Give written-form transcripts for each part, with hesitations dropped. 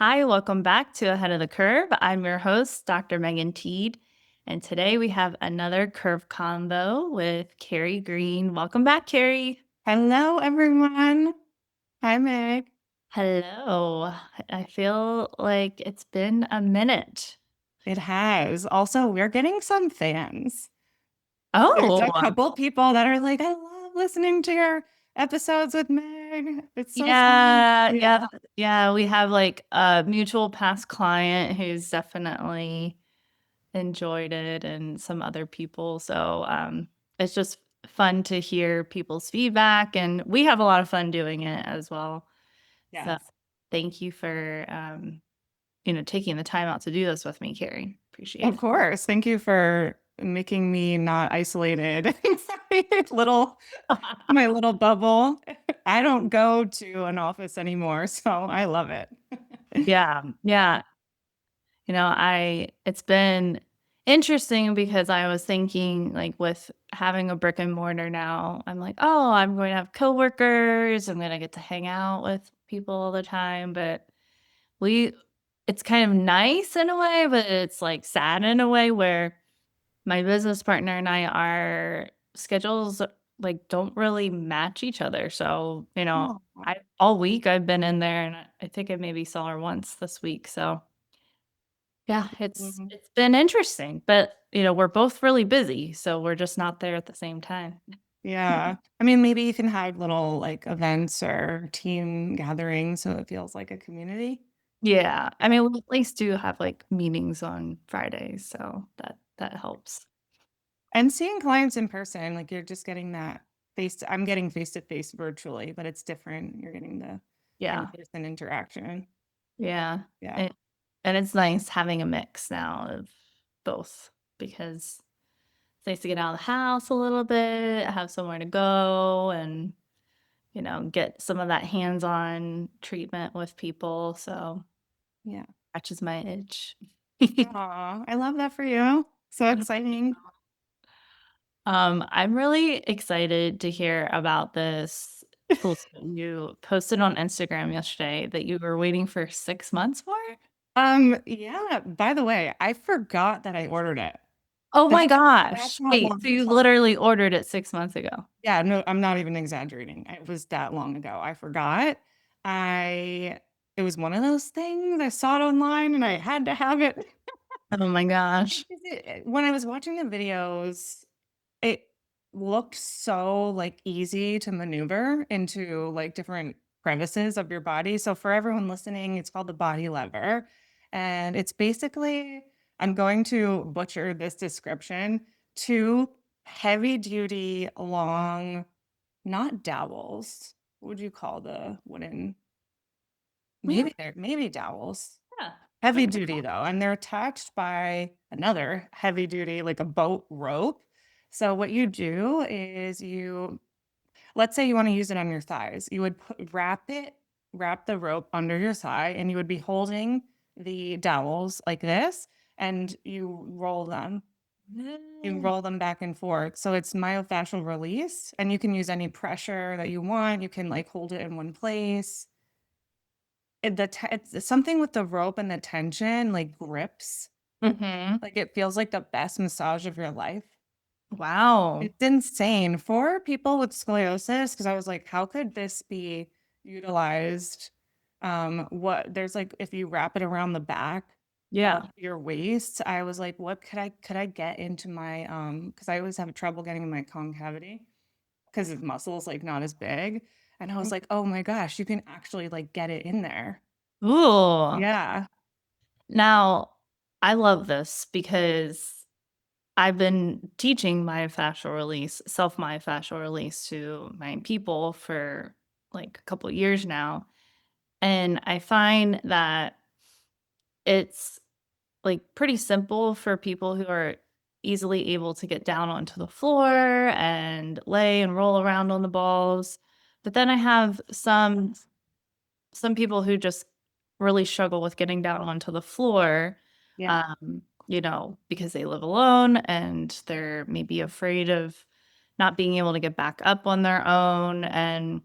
Hi, welcome back to Ahead of the Curve. I'm your host, Dr. Megan Teed, and today we have another curve convo with Kerry Green. Welcome back, Kerry. Hello, everyone. Hi, Meg. Hello. I feel like it's been a minute. It has. Also, we're getting some fans. There's Oh, a couple people that are like, I love listening to your episodes with Meg. It's so fun. yeah, Yeah. yeah, yeah. We have like a mutual past client who's definitely enjoyed it and some other people. So it's just fun to hear people's feedback and we have a lot of fun doing it as well. So Yes. thank you for taking the time out to do this with me, Carrie. Appreciate Of it. course. Thank you for making me not isolated in my little bubble. I don't go to an office anymore, so I love it. Yeah. Yeah. It's been interesting because I was thinking like with having a brick and mortar now, I'm like, oh, I'm going to have coworkers. I'm going to get to hang out with people all the time. But we, it's kind of nice in a way, but it's like sad in a way where my business partner and I, our schedules like don't really match each other. So, Oh. all week I've been in there and I think I maybe saw her once this week. So, yeah, it's Mhm. it's been interesting, but, we're both really busy, so we're just not there at the same time. Yeah. I mean, maybe you can hide little like events or team gatherings so it feels like a community. Yeah, I mean, we at least do have, like, meetings on Fridays, so that helps. And seeing clients in person, like you're just getting that I'm getting face to face virtually, but it's different. You're getting the Yeah, in-person interaction. yeah, Yeah. and it's nice having a mix now of both because it's nice to get out of the house a little bit, have somewhere to go, and, get some of that hands-on treatment with people, so Yeah. scratches my itch. Aw, I love that for you. So exciting. I'm really excited to hear about this post that you posted on Instagram yesterday that you were waiting for 6 months for? Yeah, by the way, I forgot that I ordered it. Oh That my that's gosh. how Wait, long so you literally ordered it 6 months ago? Yeah, no, I'm not even exaggerating. It was that long ago. I forgot. I It was one of those things. I saw it online and I had to have it. Oh my gosh. When I was watching the videos, it looked so, like, easy to maneuver into, like, different crevices of your body. So for everyone listening, it's called the body lever, and it's basically I'm going to butcher this description, 2 heavy duty, long not dowels. What would you call the wooden Yeah, maybe dowels. yeah. Heavy Okay. duty though, and they're attached by another heavy duty, like a boat rope. So what you do is let's say you want to use it on your thighs. You would wrap the rope under your thigh, and you would be holding the dowels like this, and you Mm. roll them back and forth. So it's myofascial release, and you can use any pressure that you want. You can like hold it in one place. It's something with the rope and the tension, like grips. Mhm. Like it feels like the best massage of your life. Wow. It's insane for people with scoliosis because I was like, how could this be utilized? What there's like if you wrap it around the back of Yeah. your waist, I was like, what could I get into my because I always have trouble getting in my concavity because the muscle's like not as big. And I was like, oh my gosh, you can actually like get it in there. Ooh. Yeah. Now, I love this because I've been teaching myofascial release, self myofascial release to my people for like a couple years now. And I find that it's like pretty simple for people who are easily able to get down onto the floor and lay and roll around on the balls. But then I have some people who just really struggle with getting down onto the floor, Yeah. because they live alone and they're maybe afraid of not being able to get back up on their own and,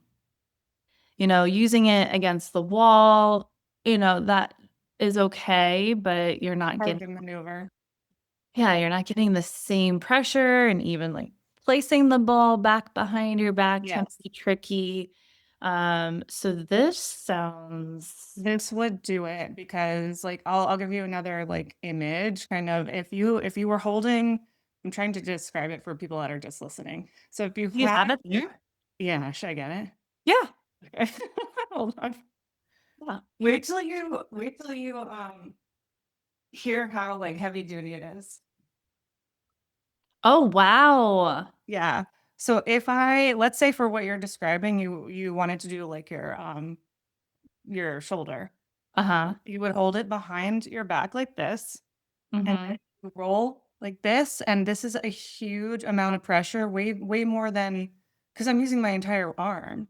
using it against the wall, that. is okay, but you're not Hard getting to maneuver. yeah, you're not getting the same pressure, and even, like, placing the ball back behind your back can Yes. be tricky. So this sounds This would do it because, like, I'll give you another, like, image, kind of if you were holding I'm trying to describe it for people that are just listening. So if you you had have it there? yeah, should I get it? Yeah, Okay. Hold on. yeah. Wait till you hear how, like, heavy duty it is. Oh, wow. Yeah. So if I let's say for what you're describing, you wanted to do, like, your shoulder. Uh-huh. You would hold it behind your back like this, and then Mhm. you roll like this, and this is a huge amount of pressure, way more than because 'cause I'm using my entire arm,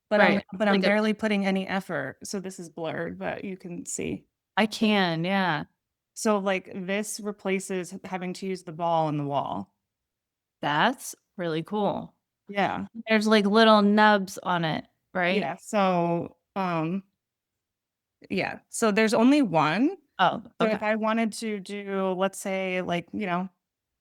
but I'm Right. but I'm Like a barely putting any effort, so this is blurred, but you can see. I can, yeah. So, like, this replaces having to use the ball in the wall. That's really cool. Yeah. There's, like, little nubs on it, right? Yeah, so, yeah, so there's only one. Oh, So okay. if I wanted to do, let's say, like, I what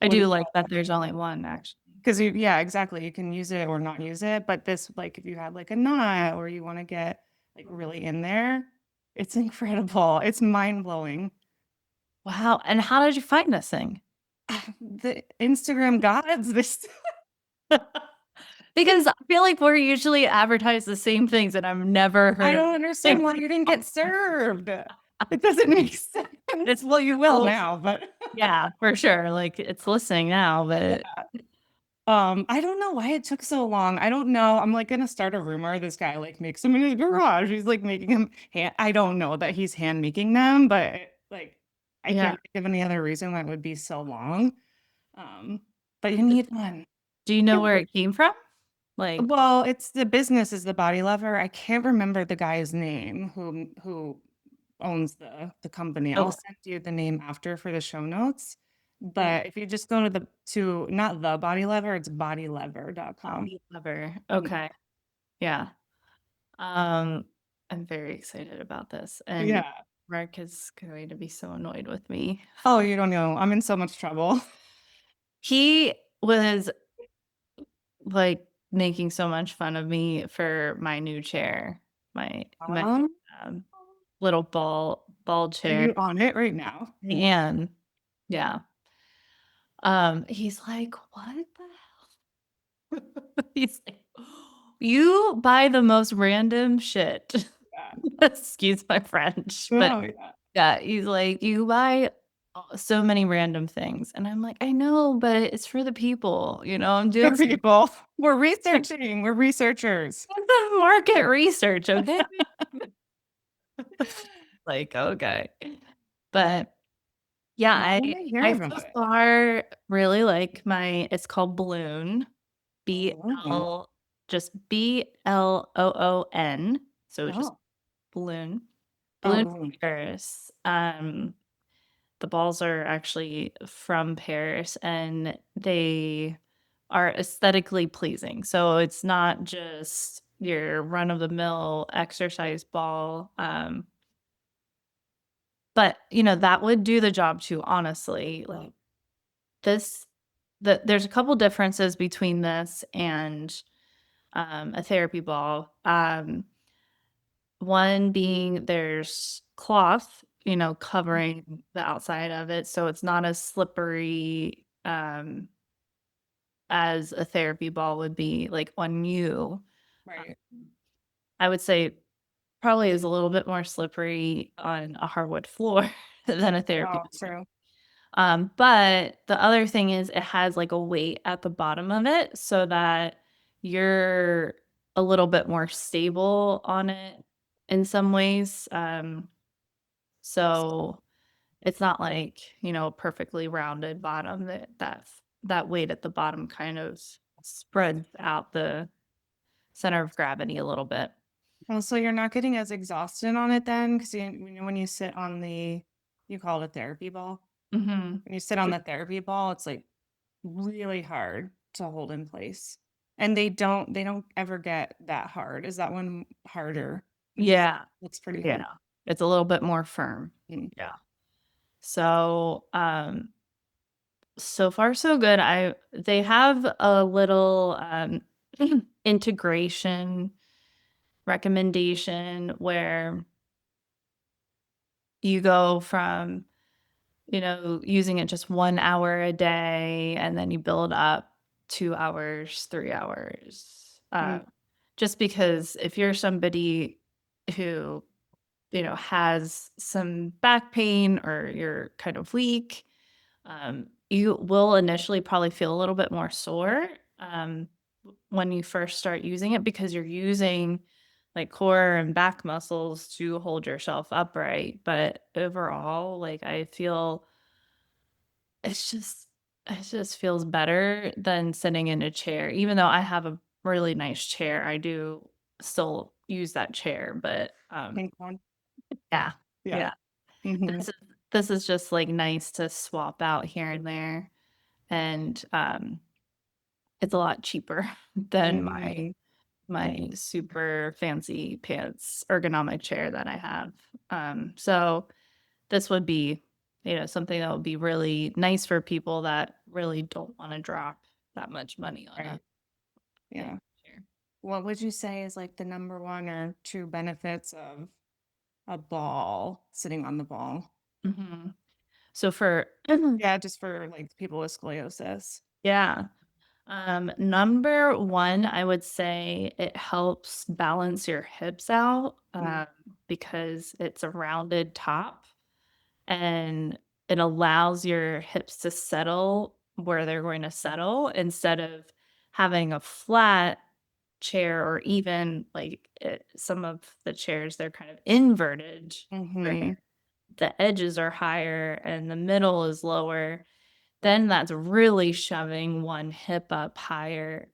do do you like call that there's only one, actually. because you yeah, exactly, you can use it or not use it, but this, like, if you had, like, a knot or you wanna get, like, really in there, it's incredible, it's mind-blowing. Wow, and how did you find this thing? The Instagram gods, this Because I feel like we're usually advertised the same things, and I've never I heard of don't thing. understand why you didn't get served. It doesn't make sense. It's Well, you will so now, but yeah, for sure, like, it's listening now, but yeah. I don't know why it took so long. I don't know. I'm like gonna start a rumor. This guy like makes them in his garage. He's like making them hand. I don't know that he's hand making them, but like I yeah. can't think of any other reason why it would be so long. Um, but you need one. Do you know where it came from? Like Well, it's the business is the body lover. I can't remember the guy's name who owns the company. I'll oh, send you the name after for the show notes. yeah, But if you just go to the to not the body lever, it's bodylever.com. body lover. Yeah. Okay, yeah. Um, I'm very excited about this, and Yeah. Mark is going to be so annoyed with me. Oh, you don't know. I'm in so much trouble. He was, like, making so much fun of me for my new chair, my, Um, um, little ball are chair, you on it right now? and yeah. He's like, "What the" he's like, "You buy the most random shit." Yeah. Excuse my French, but Oh, yeah. yeah, he's like, "You buy so many random things." And I'm like, "I know, but it's for the people, I'm The doing some people. We're researching. We're researchers. market research, okay?" Like, "Okay." But yeah, Well, I let me hear I about so it. far really like my it's called Bloon. Oh. B-L just Bloon, so just Oh. balloon. Oh, Balloon really? Paris. The balls are actually from Paris, and they are aesthetically pleasing. So it's not just your run-of-the-mill exercise ball, but, that would do the job too, honestly. Like, this there's a couple differences between this and a therapy ball. One being there's cloth, covering the outside of it, so it's not as slippery as a therapy ball would be, like on you. Right. I would say probably is a little bit more slippery on a hardwood floor than a therapy Oh, ball. true. But the other thing is it has like a weight at the bottom of it so that you're a little bit more stable on it in some ways. So it's not like, a perfectly rounded bottom that weight at the bottom kind of spreads out the center of gravity a little bit. Oh, so you're not getting as exhausted on it then? Because when you sit on you call it a therapy ball. Mhm. When you sit on the therapy ball, it's like really hard to hold in place. And they don't ever get that hard. Is that one harder? Because Yeah. it's pretty Yeah. hard. It's a little bit more firm. Mm, Yeah. So, so far so good. They have a little integration recommendation where you go from, using it just 1 hour a day, and then you build up 2 hours, 3 hours. mm, Just because if you're somebody who, has some back pain or you're kind of weak, you will initially probably feel a little bit more sore, when you first start using it because you're using like core and back muscles to hold yourself upright. But overall, like I feel it's just it just feels better than sitting in a chair. Even though I have a really nice chair, I do still use that chair, but pink one. yeah. Yeah. Yeah. Hmm. This is this is just like nice to swap out here and there. And it's a lot cheaper than Hmm. my super fancy pants ergonomic chair that I have. So this would be, something that would be really nice for people that really don't want to drop that much money on Right. a fancy Yeah. chair. What would you say is like the number one or two benefits of a ball, sitting on the ball? Mhm. So for Yeah, just for like people with scoliosis. yeah, number one, I would say it helps balance your hips out, Mm, because it's a rounded top and it allows your hips to settle where they're going to settle instead of having a flat chair or even like some of the chairs, they're kind of inverted where mm-hmm. the edges are higher and the middle is lower. Then that's really shoving one hip up higher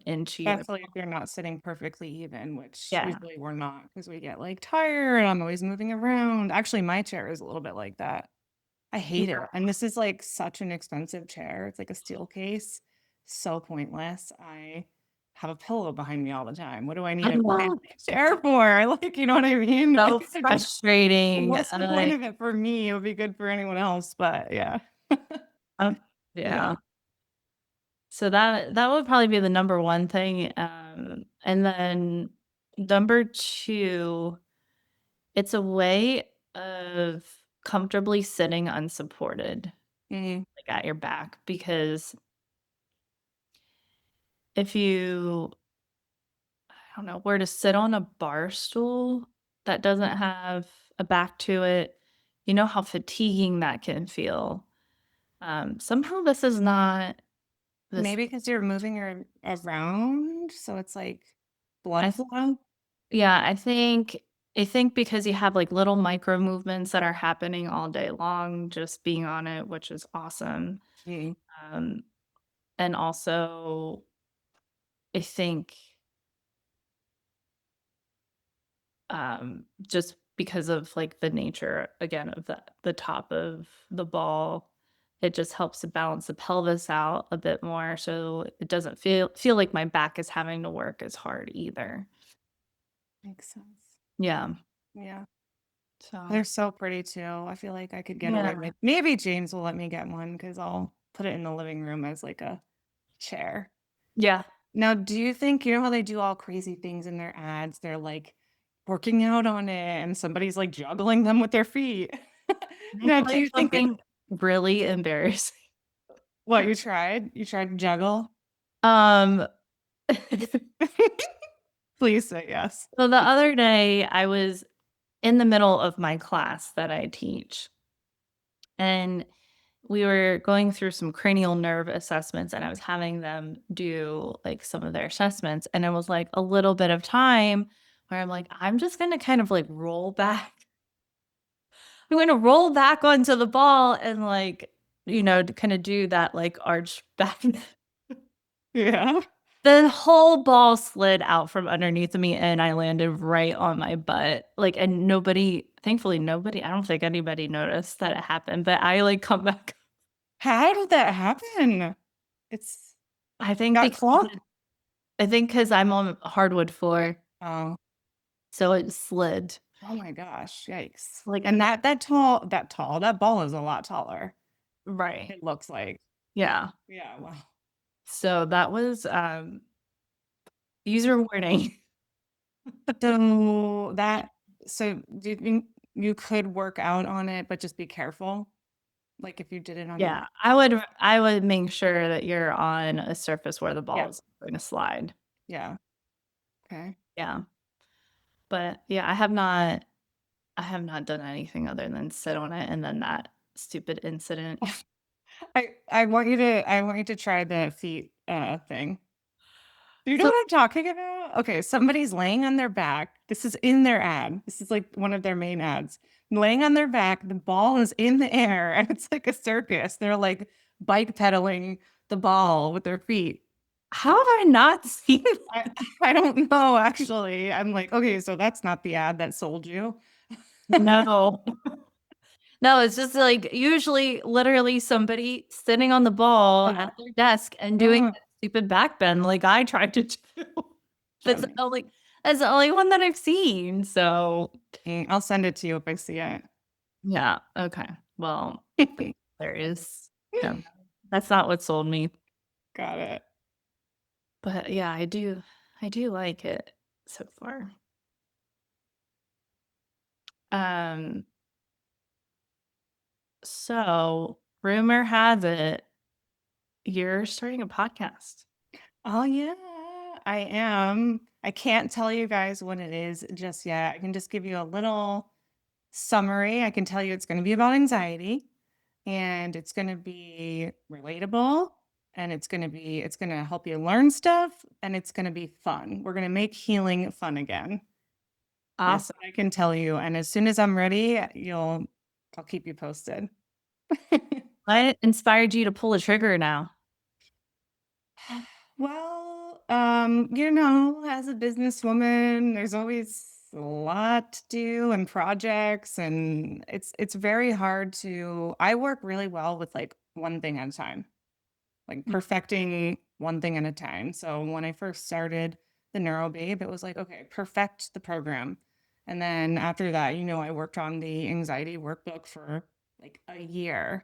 into your Especially if you're not sitting perfectly even, which yeah. usually we're not because we get like tired and I'm always moving around. Actually, my chair is a little bit like that. I hate it. And this is like such an expensive chair. It's like a steel case. So pointless. I have a pillow behind me all the time. What do I need a Yeah. fancy chair for? Like, you know what I mean? So frustrating. What's the point of it for me? It would be good for anyone else, but yeah. Uh, Yeah. yeah. So that would probably be the number one thing, and then number 2, it's a way of comfortably sitting unsupported, Mm, like, at your back, because if you, I don't know, were to sit on a bar stool that doesn't have a back to it, you know how fatiguing that can feel. Somehow this is not this maybe because you're moving around, so it's like blood I flow. Yeah, I think because you have, like, little micro movements that are happening all day long just being on it, which is awesome. Mm, Um, and also, I think, just because of, like, the nature, again, of the top of the ball, it just helps to balance the pelvis out a bit more, so it doesn't feel like my back is having to work as hard either. makes sense. Yeah, Yeah. so They're so pretty too. I feel like I could get away yeah. with maybe James will let me get one because I'll put it in the living room as like a chair. Yeah. Now, do you think you know how they do all crazy things in their ads? They're like working out on it and somebody's like juggling them with their feet. Can I Now, tell do you you think it something really embarrassing? what you tried? You tried to juggle? Um, Please say yes. so the other day, I was in the middle of my class that I teach, and we were going through some cranial nerve assessments, and I was having them do, like, some of their assessments, and it was, like, a little bit of time where I'm like, "I'm just gonna kind of, like, roll back." I'm gonna roll back onto the ball and, like, to kinda do that, like, arch back. Yeah. The whole ball slid out from underneath of me, and I landed right on my butt, like, and thankfully, I don't think anybody noticed that it happened, but I, like, come back. How did that happen? It's I think got because clogged. I think because 'cause I'm on hardwood floor, Oh, so it slid. Oh my gosh, yikes. Like And that ball is a lot taller, right. it looks like. Yeah. Yeah, wow. So that was, user warning. So that so do you think you could work out on it, but just be careful? Like if you did it on your Yeah, I would make sure that you're on a surface where the yeah, ball is going to slide. yeah, okay. Yeah, but yeah, I have not done anything other than sit on it and then that stupid incident. I want you to try the feet, thing. Do you know So what I'm talking about? Okay, somebody's laying on their back. This is in their ad. This is like one of their main ads. Laying on their back, the ball is in the air, and it's like a circus. They're like bike pedaling the ball with their feet. how have I not seen I I don't know actually. I'm like, okay, so that's not the ad that sold you. No. No, it's just like usually literally somebody sitting on the ball Uh-huh. at their desk and doing Uh, that stupid back bend like I tried to do. That's the funny. only that's the only one that I've seen, so I'll send it to you if I see it. yeah, okay. Well, there is yeah, that's not what sold me, Got it. but yeah, I do like it so far. Um, so rumor has it you're starting a podcast. Oh, yeah, I am. I can't tell you guys what it is just yet. I can just give you a little summary. I can tell you it's going to be about anxiety and it's going to be relatable and it's going to help you learn stuff and it's going to be fun. We're going to make healing fun again. That's Awesome. what I can tell you. And as soon as I'm ready, I'll keep you posted. What inspired you to pull the trigger now? Well, as a businesswoman, there's always a lot to do and projects, and it's very hard to I work really well with like one thing at a time, like Mm, perfecting one thing at a time. So when I first started the Neuro Babe, it was like, okay, perfect the program. And then after that, I worked on the anxiety workbook for like a year,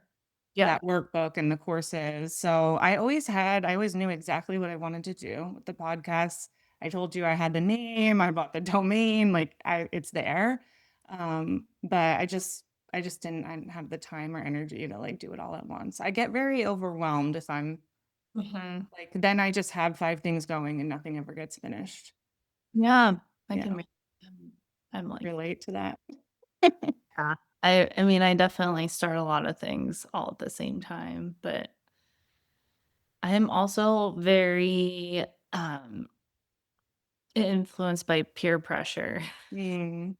yeah. that workbook and the courses. So I always knew exactly what I wanted to do with the podcast. I told you I had the name, I bought the domain, like it's there. But I didn't have the time or energy to like do it all at once. I get very overwhelmed if I'm Mhm. like then I just have 5 things going and nothing ever gets finished. Yeah, I can Yeah, I'm like relate to that. yeah. I mean, I definitely start a lot of things all at the same time, but I am also very, influenced by peer pressure. Mm.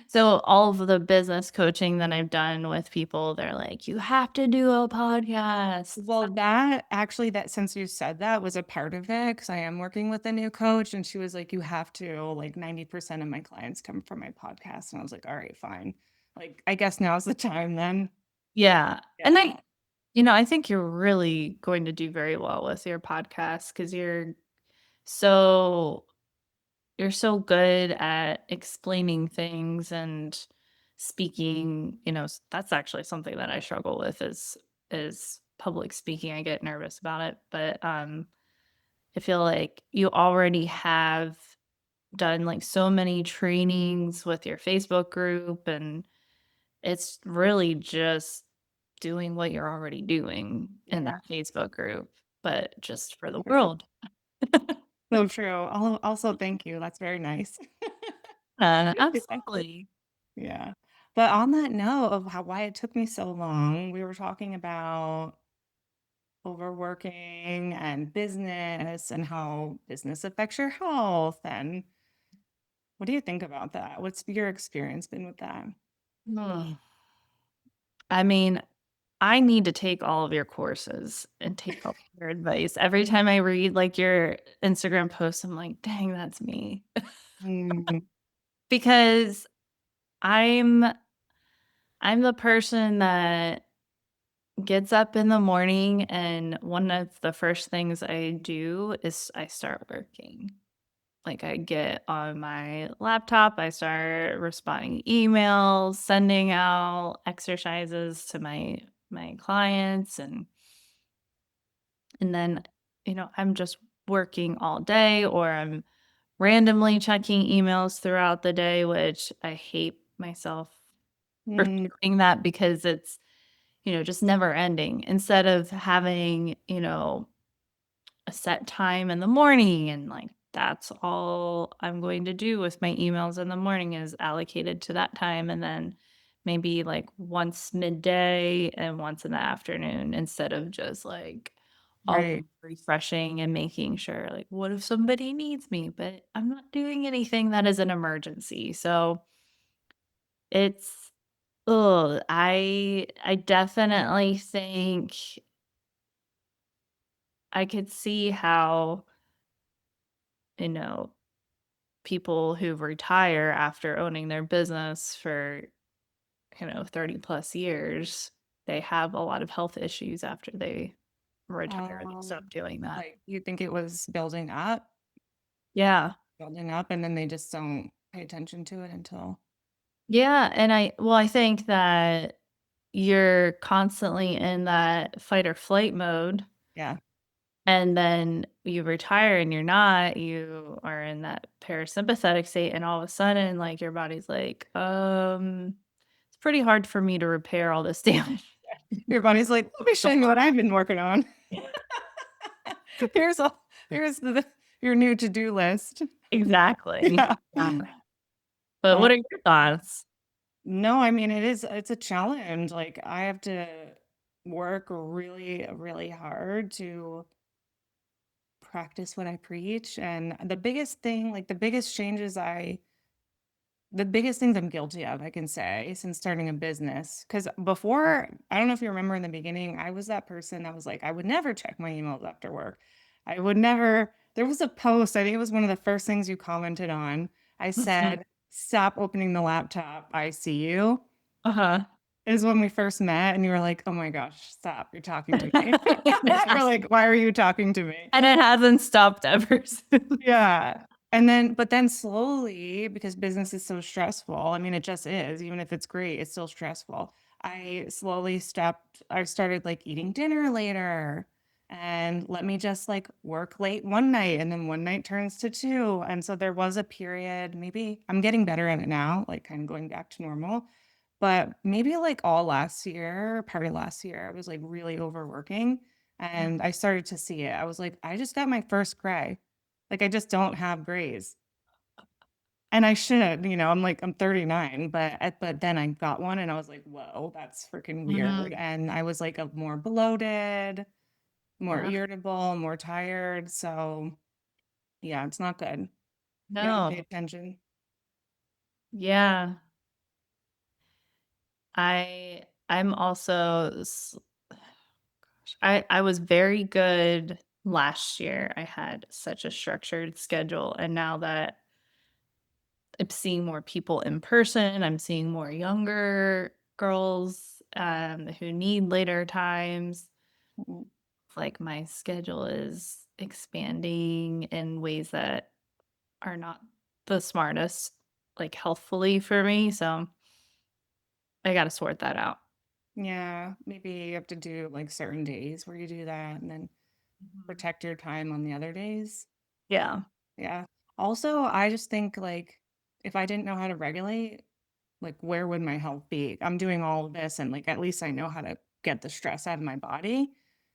So all of the business coaching that I've done with people, they're like, "You have to do a podcast." Well, that since you said that was a part of it, because I am working with a new coach, and she was like, "You have to, like 90% of my clients come from my podcast." And I was like, "All right, fine. Like, I guess now's the time then." Yeah, and Yeah. I think you're really going to do very well with your podcast because so you're so good at explaining things and speaking, that's actually something that I struggle with is public speaking. I get nervous about it, but I feel like you already have done like so many trainings with your Facebook group and it's really just doing what you're already doing in Yeah. that Facebook group, but just for the True. world. So true. Also, thank you. That's very nice. Yeah. Absolutely. Yeah. But on that note of why it took me so long, we were talking about overworking and business and how business affects your health. And what do you think about that? What's your experience been with that? Ugh. I mean, I need to take all of your courses and take all your advice. Every time I read like your Instagram posts, I'm like, dang, that's me. Mm, Because I'm I'm the person that gets up in the morning and one of the first things I do is I start working. like, I get on my laptop, I start responding emails, sending out exercises to my clients, and then, I'm just working all day, or I'm randomly checking emails throughout the day, which I hate myself for Mm, doing that because it's, just never ending. Instead of having, a set time in the morning and, like, that's all I'm going to do with my emails in the morning is allocated to that time, and then maybe, like, once midday and once in the afternoon instead of just, like, all right. refreshing and making sure, like, what if somebody needs me? But I'm not doing anything that is an emergency, so it's I definitely think I could see how, you know, people who retire after owning their business for, 30 plus years, they have a lot of health issues after they retire and stop Um, doing that. like, you think it was Yeah. building up, and then they just don't pay attention to it until Yeah, and I think that you're constantly in that fight or flight mode, yeah. and then you retire and you're not, you are in that parasympathetic state, and all of a sudden, like, your body's like, it's pretty hard for me to repair all this damage." Your body's like, "Let me show you what I've been working on. Here's a here's the your new to-do list." Exactly. Yeah. Exactly. But Uh, what are your thoughts? no, I mean, it's a challenge, like, I have to work really, really hard to practice what I preach, and the biggest things I'm guilty of, I can say, since starting a business. Because before, I don't know if you remember in the beginning, I was that person that was like, I would never check my emails after work. I would never there was a post, I think it was one of the first things you commented on. I Mhm. said, "Stop opening the laptop, I see you." Uh-huh. Is when we first met, and you were like, "Oh my gosh, stop, you're talking to me." You're like, "Why are you talking to me?" And it hasn't stopped ever since. Yeah. And then but then slowly, because business is so stressful, I mean, it just is, even if it's great, it's still stressful. I started, like, eating dinner later, and let me just, like, work late one night, and then one night turns to 2, and so there was a period, maybe I'm getting better at it now, like, kinda going back to normal, but maybe, like, all last year, part of last year, I was, like, really overworking, and I started to see it. I was like, "I just got my first gray." Like, I just don't have grays, and I should, I'm 39, but then I got one and I was like, "Whoa, that's freaking weird," Mhm. and I was, like, more bloated, more Yeah. irritable, more tired, so, yeah, it's not good. You gotta pay No. attention. Yeah. I'm also I was very good last year. I had such a structured schedule, and now that I'm seeing more people in person, I'm seeing more younger girls, who need later times. Mhm. Like, my schedule is expanding in ways that are not the smartest, like, healthfully for me, so I gotta sort that out. Yeah, maybe you have to do, like, certain days where you do that and then Mhm. protect your time on the other days. Yeah. Yeah. Also, I just think, like, if I didn't know how to regulate, like, where would my health be? I'm doing all of this and, like, at least I know how to get the stress out of my body.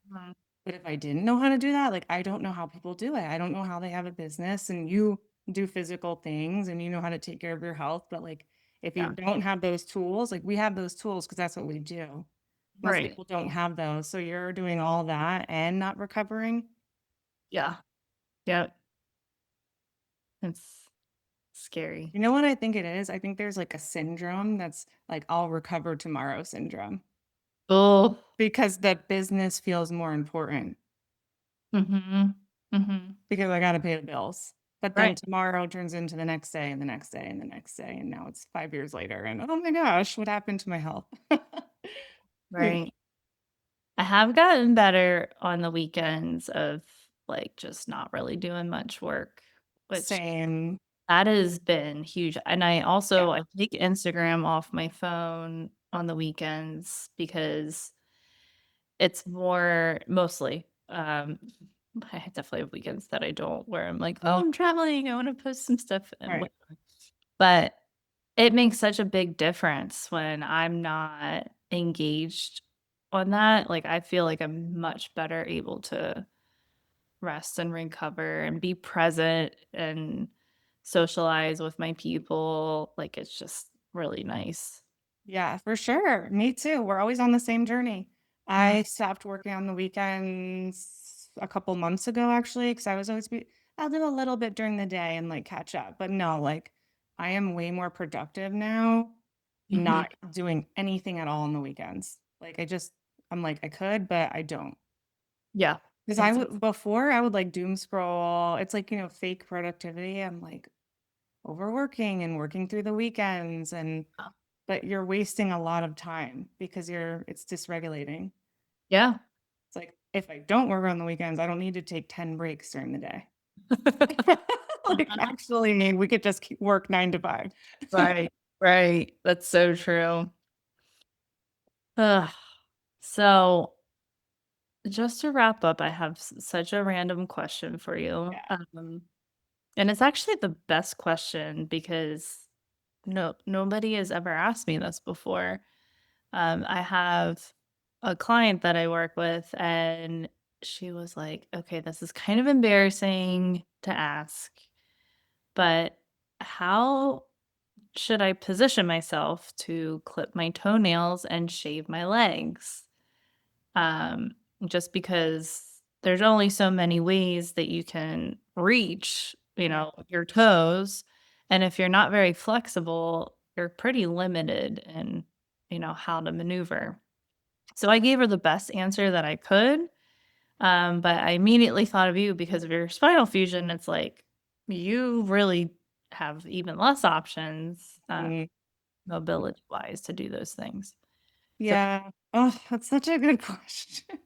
Mhm. But if I didn't know how to do that, like, I don't know how people do it. I don't know how they have a business and you do physical things and you know how to take care of your health. But, like, if you Yeah. don't have those tools, like, we have those tools because that's what we do. Most Right. people don't have those. So you're doing all that and not recovering. Yeah. Yeah. It's scary. You know what I think it is? I think there's, like, a syndrome that's like, I'll recover tomorrow syndrome Oh. because the business feels more important Mhm. Mhm. because I gotta pay the bills. But then Right. tomorrow turns into the next day and the next day and the next day, and now it's 5 years later, and, oh my gosh, what happened to my health? Yeah. Right. I have gotten better on the weekends of, like, just not really doing much work. which Same. that has been huge, and I Yeah, also I take Instagram off my phone on the weekends because it's more mostly, I definitely have weekends that I don't where I'm like, "Oh, I'm traveling, I wanna post some stuff," and right. whatever, but it makes such a big difference when I'm not engaged on that, like, I feel like I'm much better able to rest and recover and be present and socialize with my people, like, it's just really nice. Yeah, for sure. Me too. We're always on the same journey. Mm, I stopped working on the weekends a couple months ago, actually, because I was always I'll do a little bit during the day and like catch up. But no, like I am way more productive now, mhm. not doing anything at all on the weekends. Like I'm like, I could, but I don't. Yeah, Because it's before I would like doom scroll. It's like, fake productivity. I'm like overworking and working through the weekends but you're wasting a lot of time because it's dysregulating. yeah. It's like, if I don't work on the weekends, I don't need to take 10 breaks during the day. Like, actually, we could just keep work 9 to 5. Right, right, that's so true. Ugh. So, just to wrap up, I have such a random question for you, Yeah, and it's actually the best question because nobody has ever asked me this before. I have a client that I work with, and she was like, "Okay, this is kind of embarrassing to ask, but how should I position myself to clip my toenails and shave my legs?" Um, just because there's only so many ways that you can reach, right. your toes. And if you're not very flexible, you're pretty limited in, how to maneuver. So I gave her the best answer that I could. But I immediately thought of you because of your spinal fusion. It's like you really have even less options, Mhm. mobility wise, to do those things. So Yeah. Oh, that's such a good question.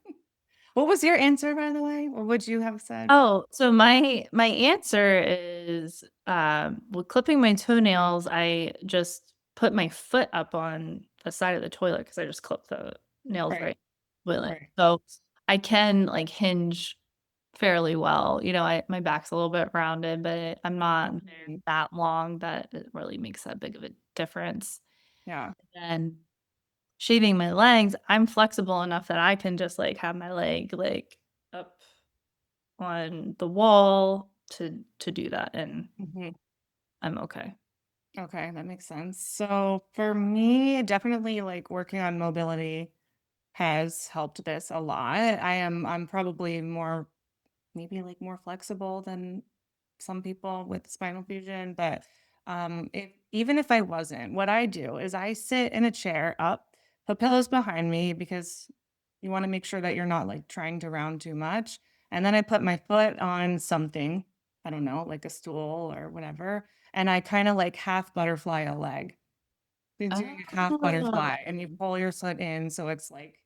What was your answer, by the way? What would you have said? Oh, so my answer is, with clipping my toenails, I just put my foot up on the side of the toilet because I just clip the nails Right, right toilet. right. So I can like hinge fairly well. My back's a little bit rounded, but I'm not Mhm. that long that it really makes that big of a difference. Yeah. And shaving my legs, I'm flexible enough that I can just like have my leg like up on the wall to do that, and Mhm. I'm okay. Okay, that makes sense. So for me, definitely like working on mobility has helped this a lot. I'm probably maybe like more flexible than some people with spinal fusion, but if even if I wasn't, what I do is I sit in a chair up, put pillows behind me because you want to make sure that you're not like trying to round too much. And then I put my foot on something, I don't know, like a stool or whatever, and I kind of like half butterfly a leg. You're doing a half Oh, butterfly and you pull your foot in so it's like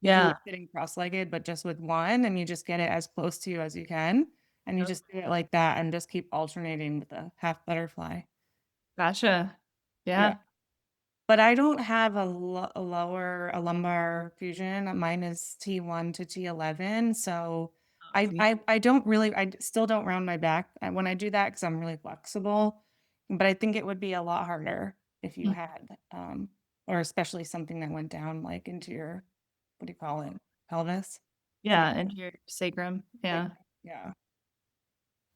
you yeah. sitting cross-legged, but just with one, and you just get it as close to you as you can, and you Yep. just do it like that and just keep alternating with the half butterfly. Gotcha. Yeah. Yeah. But I don't have a lumbar fusion. Mine is T1 to T11, so I don't really still don't round my back when I do that because 'cause I'm really flexible, but I think it would be a lot harder if you Mm, had, or especially something that went down, like, into your what do you call it? Pelvis? yeah, and your sacrum, Like, yeah. yeah.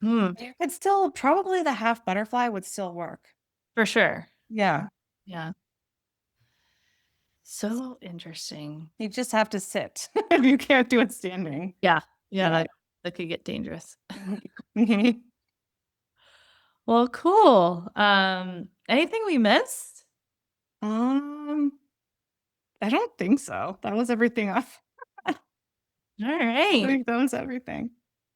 Hmm, You could still probably the half butterfly would still work. for sure. Yeah. Yeah. So interesting. You just have to sit if you can't do it standing. Yeah. Yeah, Yeah. that could get dangerous. Mhm. Well, cool. Anything we missed? Um, I don't think so. That was everything off. I Alright. think that was everything.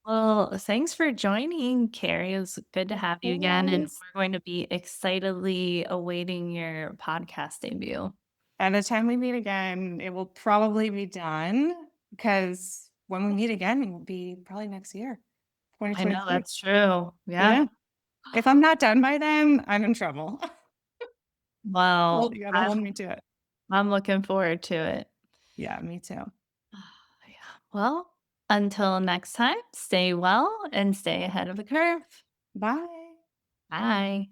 Well, thanks for joining, Carrie. It was good to Of have you again, and course. we're going to be excitedly awaiting your podcast debut. By the time we meet again, it will probably be done because when we meet again, it will be probably next year, I know 2026. that's true. Yeah. Yeah. If I'm not done by then, I'm in trouble. Well, Well, you gotta hold me to it. I'm looking forward to it. Yeah, me too. Yeah. Well, until next time, stay well and stay ahead of the curve. Bye. Bye.